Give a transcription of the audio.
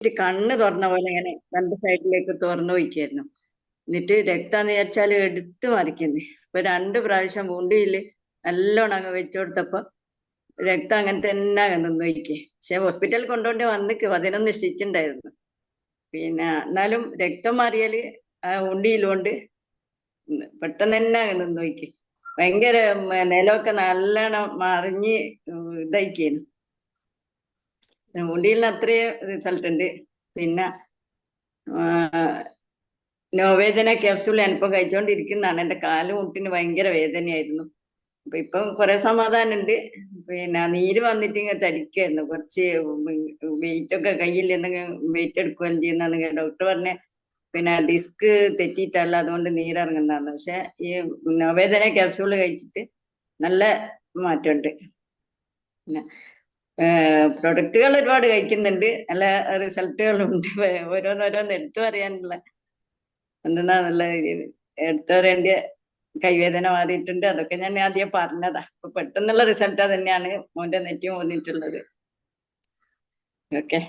കണ്ണ് തുറന്ന പോലെ ഇങ്ങനെ രണ്ട് സൈഡിലേക്ക് തുറന്നു പോയിക്കായിരുന്നു. എന്നിട്ട് രക്താന്ന് വിചാരിച്ചാല് എടുത്തു മറിക്കുന്നു. ഇപ്പൊ 2 പ്രാവശ്യം വുണ്ടിയില് നല്ലോണം അങ്ങ് വെച്ചു കൊടുത്തപ്പോ രക്തം അങ്ങനെ തന്നെ നിന്ന് പോയിക്ക്. പക്ഷെ ഹോസ്പിറ്റലിൽ കൊണ്ടുകൊണ്ട് വന്നിക്ക് 11 സ്റ്റിച്ച് ഉണ്ടായിരുന്നു. പിന്നെ എന്നാലും രക്തം മാറിയാല് ആ ഉണ്ടിയിലോണ്ട് പെട്ടെന്ന് തന്നെ അങ്ങ് നിന്ന് പോയിക്ക്. ഭയങ്കര നിലമൊക്കെ നല്ലോണം മറിഞ്ഞ് ഇതായിക്കേനു. ഉണ്ടിയിൽ നിന്ന് അത്രയും റിസൾട്ട് ഉണ്ട്. പിന്നെ നോവേദന ക്യാപ്സൂൾ ഞാനിപ്പോ കഴിച്ചുകൊണ്ടിരിക്കുന്നതാണ്. എന്റെ കാല് മുട്ടിന് ഭയങ്കര വേദനയായിരുന്നു. അപ്പൊ ഇപ്പം കുറെ സമാധാനം ഉണ്ട്. പിന്നെ നീര് വന്നിട്ട് ഇങ്ങനെ തടിക്കായിരുന്നു. കുറച്ച് വെയിറ്റ് ഒക്കെ കയ്യിൽ എന്തെങ്കിലും വെയിറ്റ് എടുക്കുകയും ചെയ്യുന്ന ഡോക്ടർ പറഞ്ഞ പിന്നെ ഡിസ്ക് തെറ്റിയിട്ടല്ല, അതുകൊണ്ട് നീരിറങ്ങുന്നതാണ്. പക്ഷെ ഈ നൊവേദന ക്യാപ്സൂള് കഴിച്ചിട്ട് നല്ല മാറ്റമുണ്ട്. പിന്നെ പ്രൊഡക്റ്റുകൾ ഒരുപാട് കഴിക്കുന്നുണ്ട്, നല്ല റിസൾട്ടുകളുണ്ട്. ഓരോന്നോരോന്ന് എടുത്തു പറയാനുള്ള എന്തെന്നാന്നുള്ള രീതിയിൽ എടുത്തു പറയേണ്ട കൈവേദന മാറിയിട്ടുണ്ട്. അതൊക്കെ ഞാൻ ആദ്യം പറഞ്ഞതാ. അപ്പൊ പെട്ടെന്നുള്ള റിസൾട്ട് തന്നെയാണ് മോന്റെ നെറ്റി വന്നിട്ടുള്ളത്. ഓക്കെ.